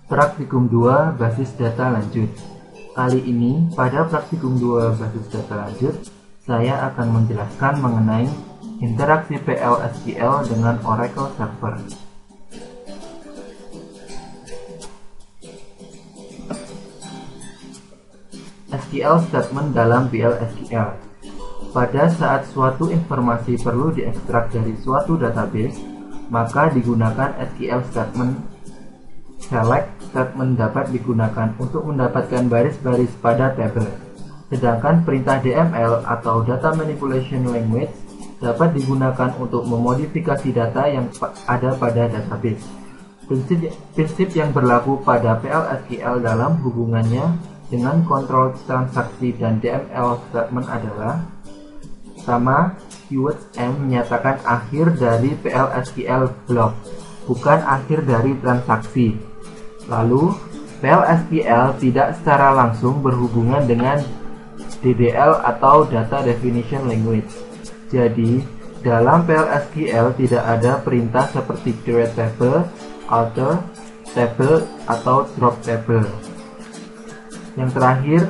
Praktikum 2 Basis Data Lanjut. Kali ini pada Praktikum 2 Basis Data Lanjut, saya akan menjelaskan mengenai interaksi PL/SQL dengan Oracle Server. SQL Statement dalam PL/SQL. Pada saat suatu informasi perlu diekstrak dari suatu database, maka digunakan SQL Statement. Select statement dapat digunakan untuk mendapatkan baris-baris pada tabel. Sedangkan perintah DML atau Data Manipulation Language dapat digunakan untuk memodifikasi data yang ada pada database. Prinsip yang berlaku pada PL/SQL dalam hubungannya dengan kontrol transaksi dan DML statement adalah: pertama, keywords M menyatakan akhir dari PL/SQL block, bukan akhir dari transaksi. Lalu, PL/SQL tidak secara langsung berhubungan dengan DDL atau Data Definition Language. Jadi, dalam PL/SQL tidak ada perintah seperti create table, alter table, atau drop table. Yang terakhir,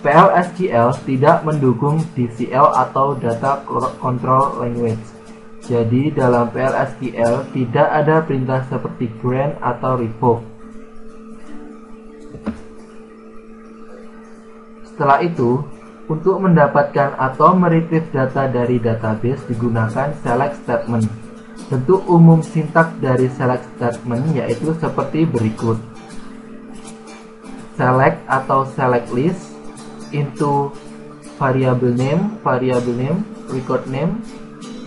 PL/SQL tidak mendukung DCL atau Data Control Language. Jadi, dalam PL/SQL tidak ada perintah seperti grant atau revoke. Setelah itu, untuk mendapatkan atau meretrieve data dari database digunakan select statement. Bentuk umum sintaks dari select statement yaitu seperti berikut. Select atau select list into variable name, record name,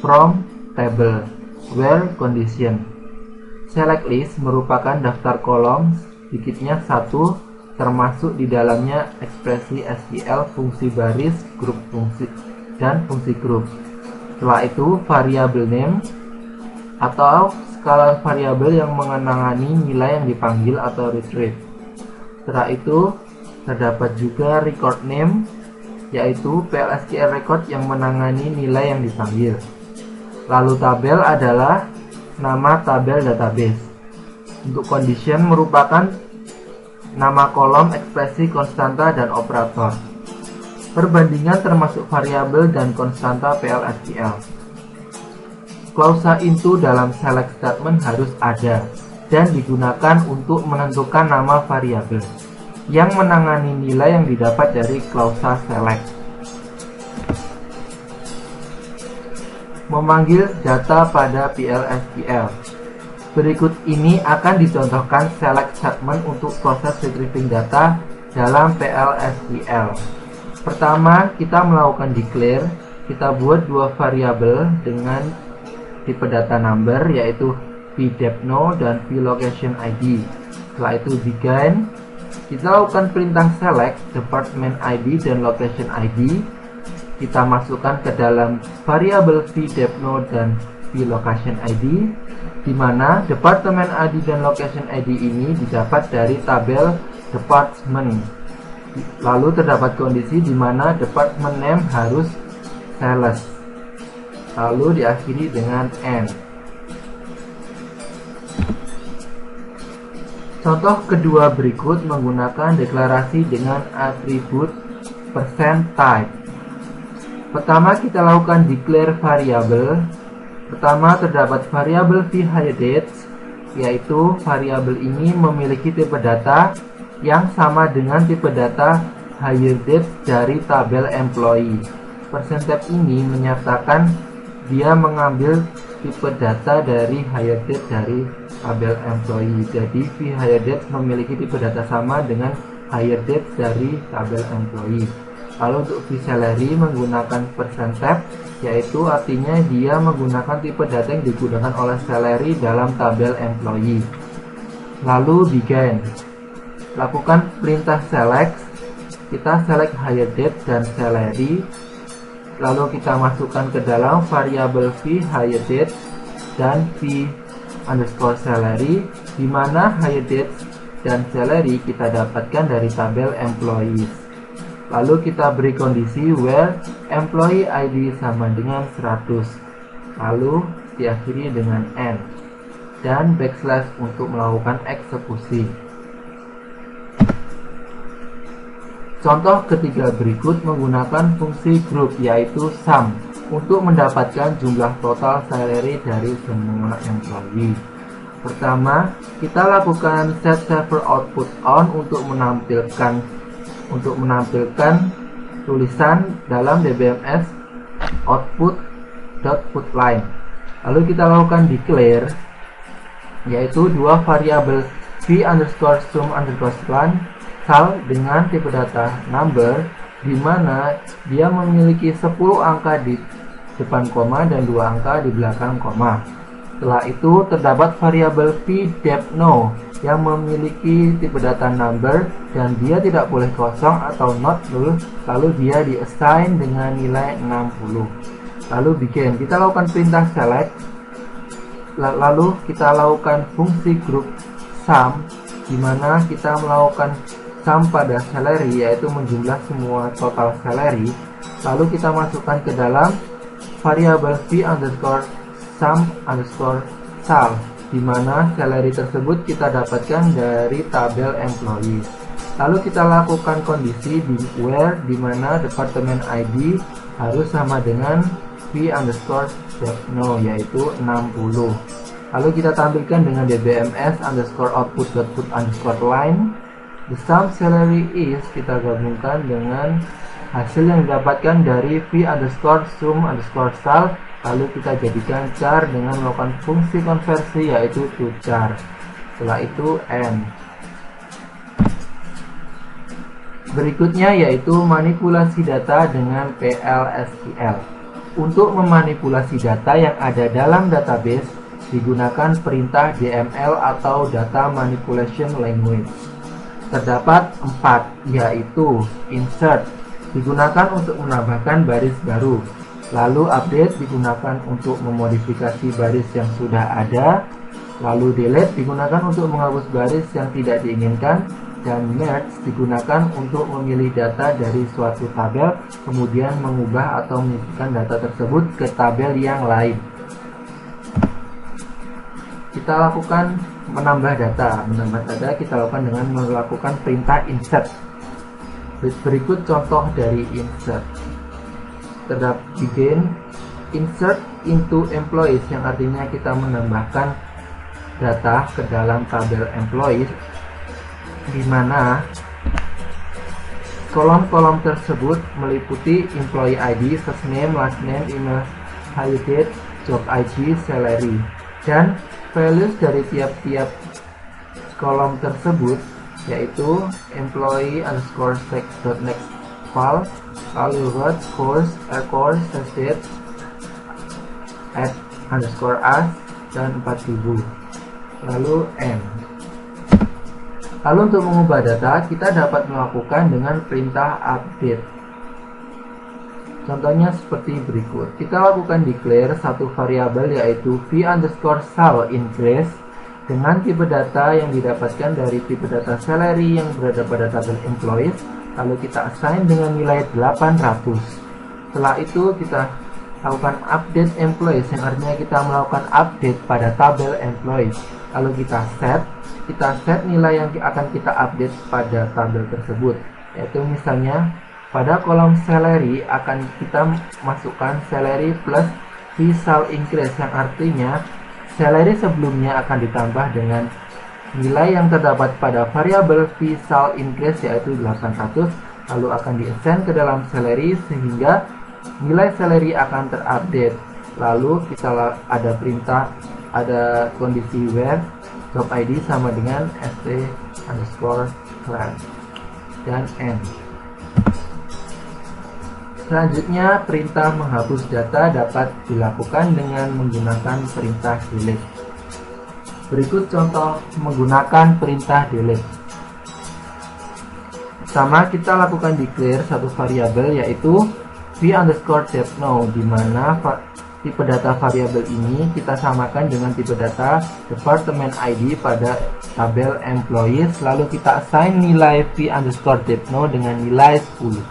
from table, where condition. Select list merupakan daftar kolom, sedikitnya 1, termasuk di dalamnya ekspresi SQL, fungsi baris, grup fungsi, dan fungsi grup. Setelah itu, variable name atau skala variabel yang mengenangani nilai yang dipanggil atau retrieve. Setelah itu, terdapat juga record name, yaitu PL/SQL record yang menangani nilai yang dipanggil. Lalu tabel adalah nama tabel database. Untuk condition merupakan nama kolom, ekspresi, konstanta, dan operator. Perbandingan termasuk variabel dan konstanta PL/SQL. Klausa into dalam select statement harus ada dan digunakan untuk menentukan nama variabel yang menangani nilai yang didapat dari klausa select. Memanggil data pada PL/SQL. Berikut ini akan dicontohkan select statement untuk proses retrieving data dalam PL/SQL. Pertama, kita melakukan declare. Kita buat dua variabel dengan tipe data number, yaitu vDepNo dan vLocationID. Setelah itu begin. Kita lakukan perintah select department ID dan location ID. Kita masukkan ke dalam variabel vDepNo dan vLocationID, di mana department ID dan location ID ini didapat dari tabel department. Lalu terdapat kondisi di mana department name harus sales. Lalu diakhiri dengan end. Contoh kedua berikut menggunakan deklarasi dengan atribut %type. Pertama, kita lakukan declare variabel. Pertama, terdapat variabel vHireDate, yaitu variabel ini memiliki tipe data yang sama dengan tipe data HireDate dari tabel employee. %type ini menyatakan dia mengambil tipe data dari HireDate dari tabel employee. Jadi vHireDate memiliki tipe data sama dengan HireDate dari tabel employee. Lalu untuk vSalary menggunakan %type, yaitu artinya dia menggunakan tipe data yang digunakan oleh salary dalam tabel employee. Lalu begin. Lakukan perintah select. Kita select HireDate dan salary. Lalu kita masukkan ke dalam variabel vHireDate dan v_salary, di mana HireDate dan salary kita dapatkan dari tabel employees. Lalu kita beri kondisi where employee ID sama dengan 100. Lalu diakhiri dengan end. Dan backslash untuk melakukan eksekusi. Contoh ketiga berikut menggunakan fungsi group yaitu sum untuk mendapatkan jumlah total salary dari semua employee. Pertama, kita lakukan set server output on untuk menampilkan tulisan dalam DBMS output.putLine. Lalu kita lakukan declare yaitu dua variabel v_sum_sal dengan tipe data number, di mana dia memiliki 10 angka di depan koma dan 2 angka di belakang koma. Setelah itu terdapat variabel v_depNo yang memiliki tipe data number dan dia tidak boleh kosong atau not null, lalu dia di-assign dengan nilai 60. Lalu begin, kita lakukan perintah select, lalu kita lakukan fungsi group sum, di mana kita melakukan sum pada salary yaitu menjumlah semua total salary, lalu kita masukkan ke dalam variabel v_sum_sal, di mana salary tersebut kita dapatkan dari tabel employee. Lalu kita lakukan kondisi di where, di mana department ID harus sama dengan v_depNo yaitu 60. Lalu kita tampilkan dengan dbms output.put_line. The sum salary is kita gabungkan dengan hasil yang didapatkan dari v_sum_sal, lalu kita jadikan char dengan melakukan fungsi konversi yaitu to char. Setelah itu end. Berikutnya yaitu manipulasi data dengan PL/SQL. Untuk memanipulasi data yang ada dalam database digunakan perintah DML atau Data Manipulation Language. Terdapat 4, yaitu insert digunakan untuk menambahkan baris baru, lalu update digunakan untuk memodifikasi baris yang sudah ada, lalu delete digunakan untuk menghapus baris yang tidak diinginkan, dan merge digunakan untuk memilih data dari suatu tabel kemudian mengubah atau menyisipkan data tersebut ke tabel yang lain. Kita lakukan menambah data kita lakukan dengan melakukan perintah insert. Berikut contoh dari insert. Terdapat begin insert into employees, yang artinya kita menambahkan data ke dalam tabel employees, di mana kolom-kolom tersebut meliputi employee ID, first name, last name, email, hire date, job ID, salary, dan values dari tiap-tiap kolom tersebut yaitu employee_text.next file, lalu root, course, course, date, @_us, dan 4000, lalu end. Lalu untuk mengubah data kita dapat melakukan dengan perintah update. Contohnya seperti berikut. Kita lakukan declare satu variabel yaitu v_sal increase dengan tipe data yang didapatkan dari tipe data salary yang berada pada tabel employees, lalu kita assign dengan nilai 800. Setelah itu kita lakukan update employees, yang artinya kita melakukan update pada tabel employees, lalu kita set nilai yang akan kita update pada tabel tersebut, yaitu misalnya pada kolom salary akan kita masukkan salary plus v_sal increase, yang artinya salary sebelumnya akan ditambah dengan nilai yang terdapat pada variabel v_sal increase yaitu 800, lalu akan di-assign ke dalam salary sehingga nilai salary akan terupdate. Lalu kita ada ada kondisi where job ID sama dengan st_class dan end. Selanjutnya, perintah menghapus data dapat dilakukan dengan menggunakan perintah delete. Berikut contoh menggunakan perintah delete. Pertama, kita lakukan declare satu variabel yaitu v_depNo, di mana tipe data variabel ini kita samakan dengan tipe data department ID pada tabel employees, lalu kita assign nilai v_depNo dengan nilai 10.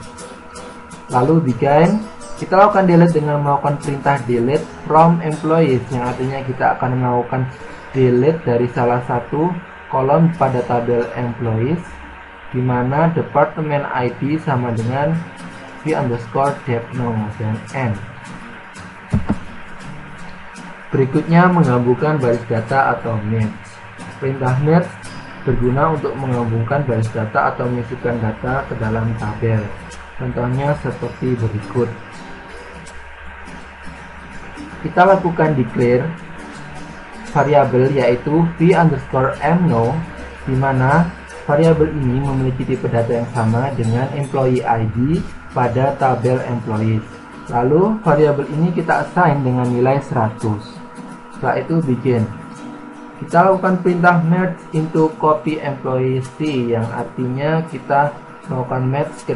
Lalu begin, kita lakukan delete dengan melakukan perintah delete from employees, yang artinya kita akan melakukan delete dari salah satu kolom pada tabel employees. di mana department ID sama dengan v_depno dan n. Berikutnya menggabungkan baris data atau merge. Perintah merge berguna untuk menggabungkan baris data atau memasukkan data ke dalam tabel. Contohnya seperti berikut. Kita lakukan declare variabel yaitu v_mno, di mana variabel ini memiliki tipe data yang sama dengan employee ID pada tabel employees. Lalu variabel ini kita assign dengan nilai 100. Setelah itu bikin. Kita lakukan perintah merge into copy employee C, yang artinya kita melakukan merge ke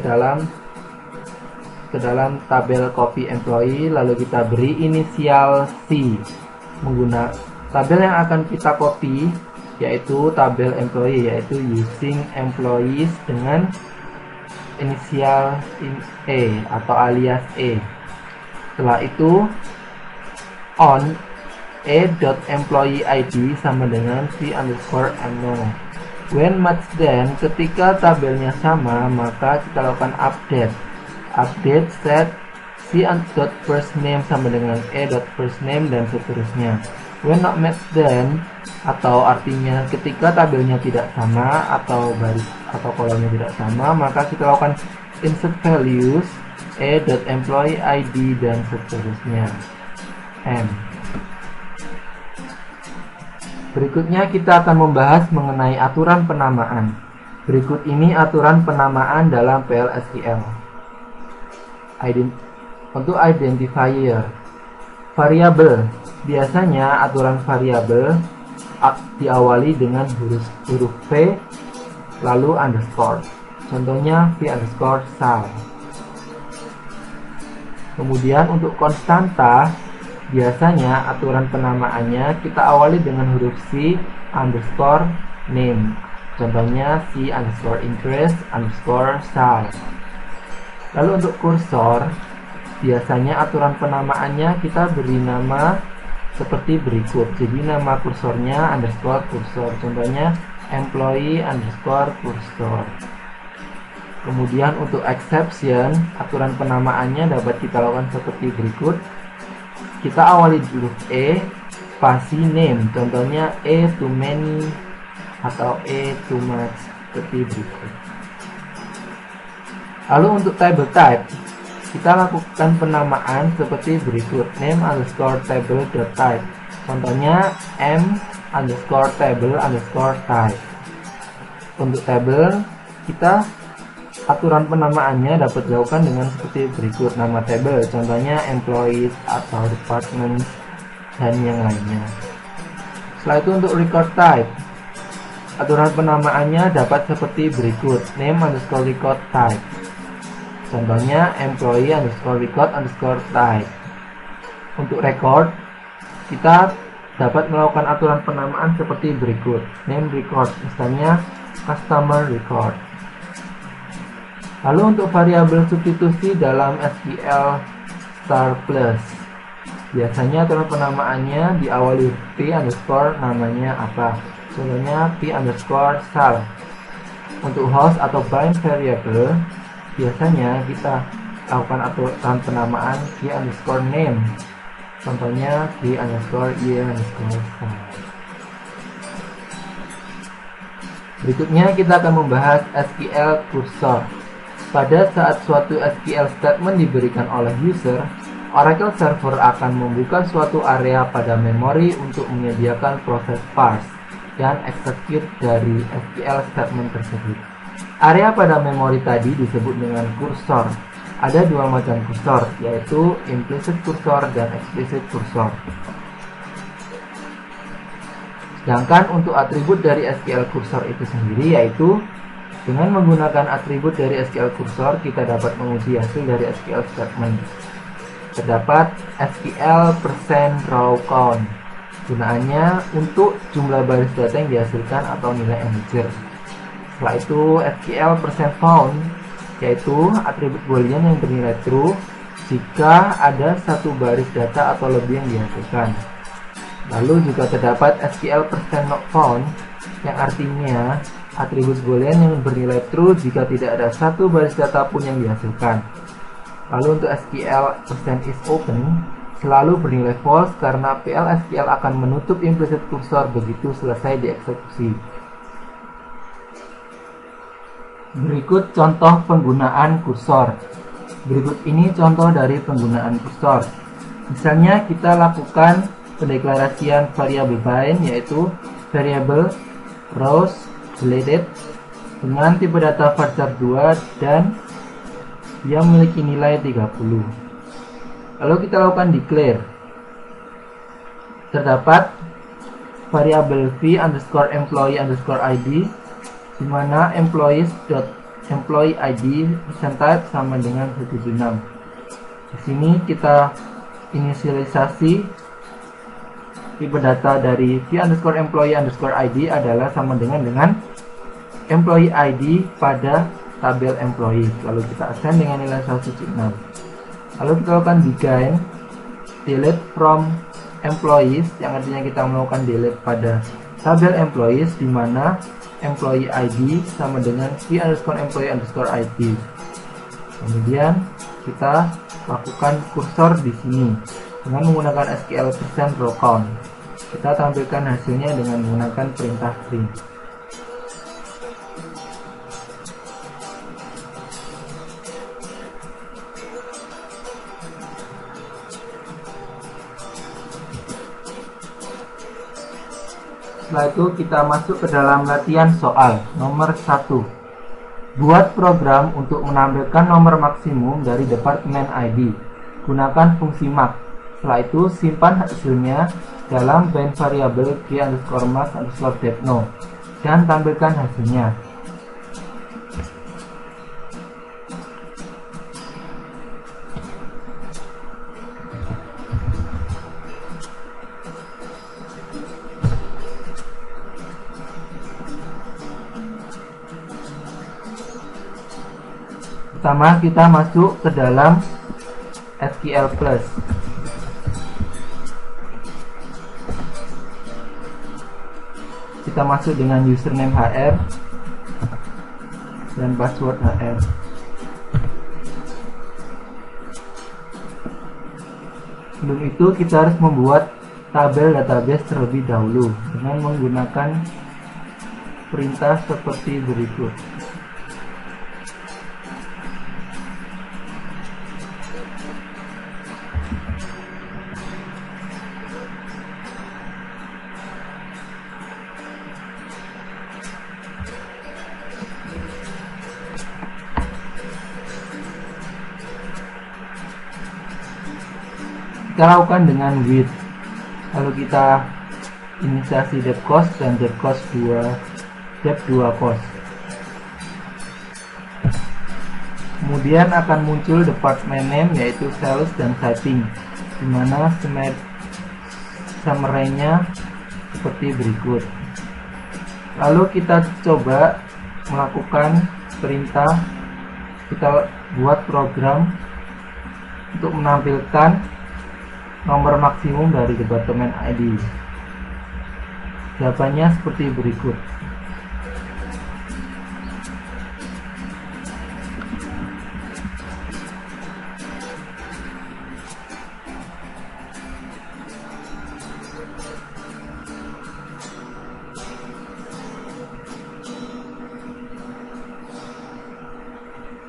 dalam tabel copy employee, lalu kita beri inisial C. Menggunakan tabel yang akan kita copy yaitu tabel employee, yaitu using employees dengan inisial E atau alias E. Setelah itu on a.employee_id sama dengan v_mno. When match then, ketika tabelnya sama, maka kita lakukan update set c.firstName sama dengan a.firstName dan seterusnya. When not match then, atau artinya ketika tabelnya tidak sama atau baris atau kolomnya tidak sama, maka kita lakukan insert values a.employee_id dan seterusnya. M. Berikutnya kita akan membahas mengenai aturan penamaan. Berikut ini aturan penamaan dalam PL/SQL. Untuk identifier variabel, biasanya aturan variabel diawali dengan huruf V lalu underscore. Contohnya v_sal. Kemudian untuk konstanta, biasanya aturan penamaannya kita awali dengan huruf C_name. Contohnya C_interest_sal. Lalu untuk kursor, biasanya aturan penamaannya kita beri nama seperti berikut. Jadi nama kursornya _kursor. Contohnya employee_kursor. Kemudian untuk exception, aturan penamaannya dapat kita lakukan seperti berikut. Kita awali huruf E, spasi name, contohnya E too many atau E too much, seperti berikut. Lalu untuk table type, kita lakukan penamaan seperti berikut. Name_table.type, contohnya m_table_type. Untuk table, kita aturan penamaannya dapat dilakukan dengan seperti berikut. Nama table, contohnya employees atau department dan yang lainnya. Setelah itu untuk record type, aturan penamaannya dapat seperti berikut. Name_record type, contohnya employee_record_type. Untuk record, kita dapat melakukan aturan penamaan seperti berikut. Name record, misalnya customer record. Lalu untuk variabel substitusi dalam SQL star plus, biasanya aturan penamaannya diawali p underscore namanya apa. Contohnya p_sal. Untuk host atau bind variable, biasanya kita lakukan aturan penamaan p_name. Contohnya p_year_sal. Berikutnya kita akan membahas SQL kursor. Pada saat suatu SQL statement diberikan oleh user, Oracle Server akan membuka suatu area pada memori untuk menyediakan proses parse dan execute dari SQL statement tersebut. Area pada memori tadi disebut dengan kursor. Ada dua macam kursor, yaitu implicit kursor dan explicit kursor. Sedangkan untuk atribut dari SQL kursor itu sendiri, yaitu dengan menggunakan atribut dari SQL kursor, kita dapat menguji hasil dari SQL statement. Terdapat SQL %row_count. Gunaannya untuk jumlah baris data yang dihasilkan atau nilai integer. Setelah itu SQL %found, yaitu atribut boolean yang bernilai true jika ada satu baris data atau lebih yang dihasilkan. Lalu juga terdapat SQL %notfound, yang artinya Atribut boolean yang bernilai true jika tidak ada satu baris data pun yang dihasilkan. Lalu untuk SQL %is open selalu bernilai false karena PL/SQL akan menutup implicit kursor begitu selesai dieksekusi. Berikut contoh penggunaan kursor. Berikut ini contoh dari penggunaan kursor. Misalnya kita lakukan pendeklarasian variabel bind, yaitu variabel rows deleted dengan tipe data varchar 2 dan yang memiliki nilai 30. Lalu kita lakukan declare. Terdapat variabel v_employee_id di mana employee id percentage sama dengan 176. Di sini kita inisialisasi tipe data dari v_employee_id adalah sama dengan employee id pada tabel employee. Lalu kita assign dengan nilai 176. Lalu kita lakukan begin delete from employees, yang artinya kita melakukan delete pada tabel employees di mana employee id sama dengan v_employee_id. Kemudian kita lakukan kursor di sini dengan menggunakan SQL %row count. Kita tampilkan hasilnya dengan menggunakan perintah print. Setelah itu kita masuk ke dalam latihan soal nomor 1. Buat program untuk menampilkan nomor maksimum dari departemen ID. Gunakan fungsi max. Setelah itu simpan hasilnya dalam bind variabel g_max_depno dan tampilkan hasilnya. Pertama kita masuk ke dalam SQL Plus. Kita masuk dengan username HR dan password HR. Sebelum itu kita harus membuat tabel database terlebih dahulu dengan menggunakan perintah seperti berikut. Kita lakukan dengan with, lalu kita inisiasi dep cost dan dep 2 cost. Kemudian akan muncul department name yaitu sales dan shipping, dimana summary-nya seperti berikut. Lalu kita coba melakukan perintah, kita buat program untuk menampilkan nomor maksimum dari departemen ID. Jawabannya seperti berikut.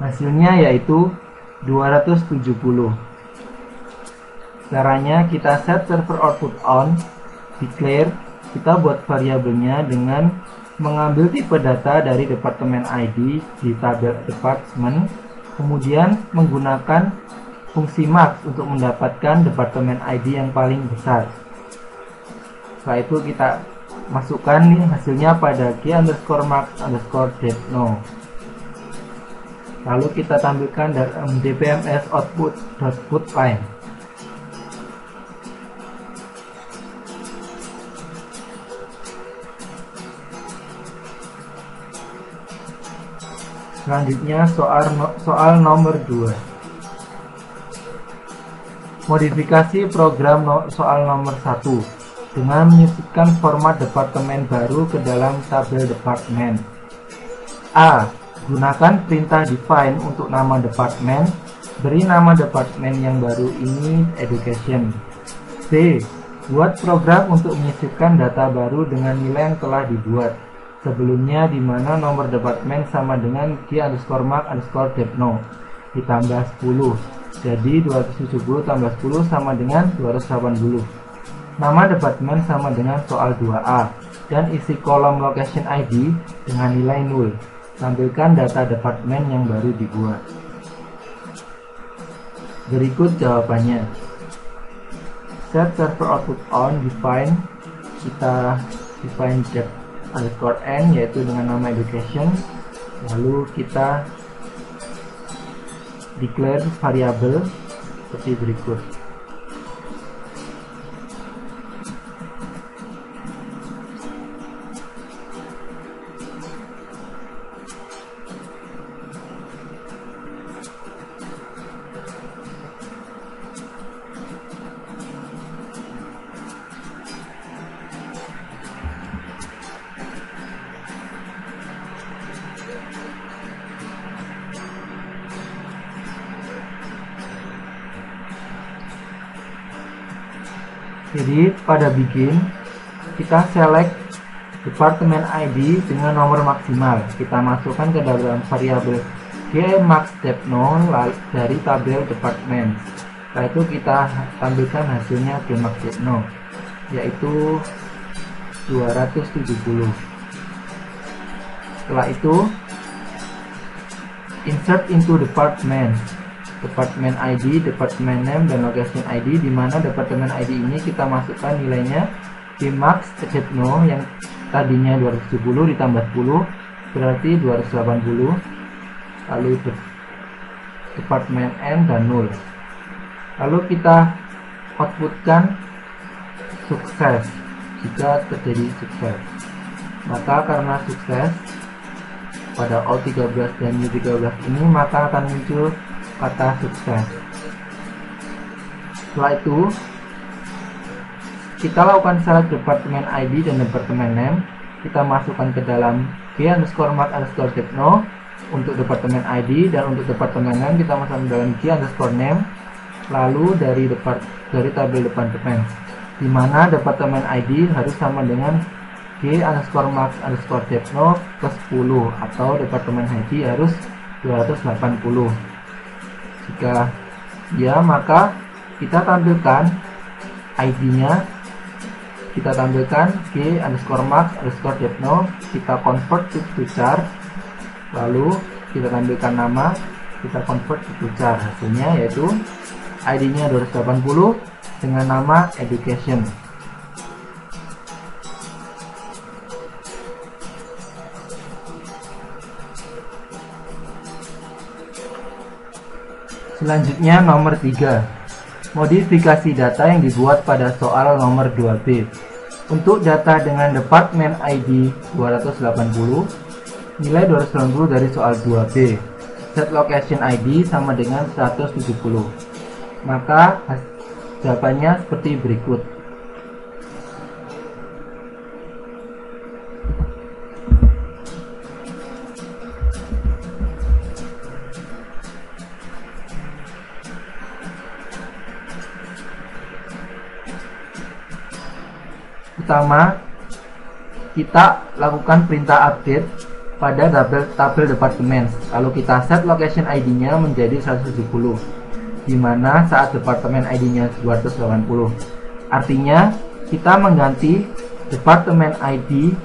Hasilnya yaitu 270. Caranya kita set server output on, declare, kita buat variabelnya dengan mengambil tipe data dari departemen ID di tabel department, kemudian menggunakan fungsi max untuk mendapatkan departemen ID yang paling besar. Setelah itu kita masukkan hasilnya pada g_max_depno. Lalu kita tampilkan dalam dpms output.put line. Selanjutnya soal nomor 2. Modifikasi program soal nomor 1 dengan menyisipkan format departemen baru ke dalam tabel departemen. A. Gunakan perintah define untuk nama departemen. Beri nama departemen yang baru ini education. B. Buat program untuk menyisipkan data baru dengan nilai yang telah dibuat sebelumnya, di mana nomor departemen sama dengan g_mark_depno ditambah 10. Jadi 270 tambah 10 sama dengan 280. Nama departemen sama dengan soal 2A dan isi kolom location ID dengan nilai 0. Tampilkan data departemen yang baru dibuat. Berikut jawabannya. Set server output on, define, kita define dep_n yaitu dengan nama education, lalu kita declare variabel seperti berikut. Jadi pada begin kita select departemen ID dengan nomor maksimal. Kita masukkan ke dalam variabel g_mark_depno dari tabel departemen. Setelah itu kita tampilkan hasilnya g_mark_depno yaitu 270. Setelah itu insert into department, departemen ID, departemen name, dan location ID, di mana departemen ID ini kita masukkan nilainya g_mark_depno yang tadinya 270 ditambah 10 berarti 280, lalu departemen N dan 0. Lalu kita outputkan sukses jika terjadi sukses. Maka karena sukses pada O13 dan U13 ini, maka akan muncul kata sukses. Setelah itu kita lakukan select departemen ID dan departemen name. Kita masukkan ke dalam g_mark_depno untuk departemen ID, dan untuk departemen name kita masukkan ke dalam g_name. Lalu dari tabel departemen, di mana departemen ID harus sama dengan g_mark_depno plus 10, atau departemen ID harus 280. Jika ya, maka kita tampilkan ID-nya, kita tampilkan g_mark_depno, kita convert to char, lalu kita tampilkan nama, kita convert to char. Hasilnya yaitu ID-nya 280 dengan nama education. Selanjutnya nomor 3, modifikasi data yang dibuat pada soal nomor 2B. Untuk data dengan departemen ID 280, nilai 280 dari soal 2B, set location ID sama dengan 170. Maka jawabannya seperti berikut. Pertama, kita lakukan perintah update pada tabel departemen, lalu kita set location ID-nya menjadi 170, di mana saat departemen ID-nya 280. Artinya kita mengganti departemen ID,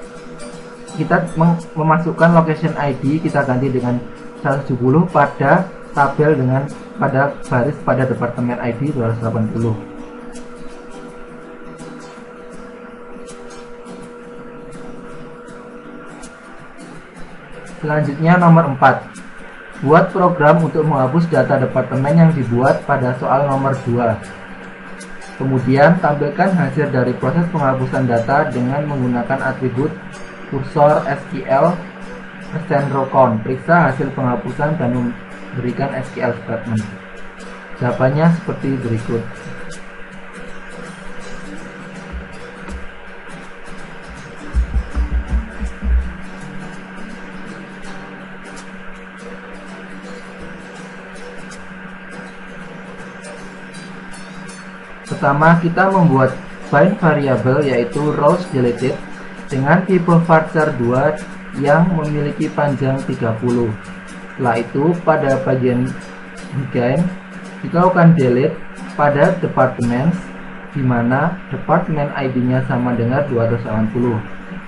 kita memasukkan location ID, kita ganti dengan 170 pada tabel pada baris pada departemen ID 280. Selanjutnya nomor 4, buat program untuk menghapus data departemen yang dibuat pada soal nomor 2. Kemudian tampilkan hasil dari proses penghapusan data dengan menggunakan atribut kursor SQL %rowCount. Periksa hasil penghapusan dan memberikan SQL statement. Jawabannya seperti berikut. Pertama, kita membuat bind variable yaitu rows deleted dengan tipe varchar 2 yang memiliki panjang 30. Setelah itu, pada bagian begin kita akan delete pada departments, di mana department ID-nya sama dengan 280.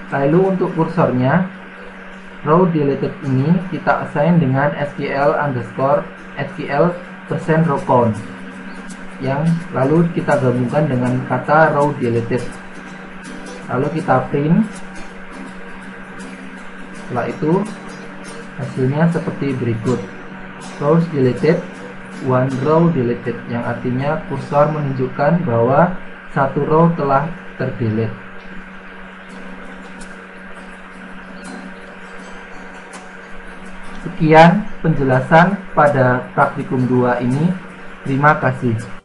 Lalu untuk kursornya, row deleted ini kita assign dengan SQL %row count, yang lalu kita gabungkan dengan kata row deleted. Lalu kita print. Setelah itu hasilnya seperti berikut: rows deleted, one row deleted, yang artinya kursor menunjukkan bahwa satu row telah terdelete. Sekian penjelasan pada praktikum 2 ini. Terima kasih.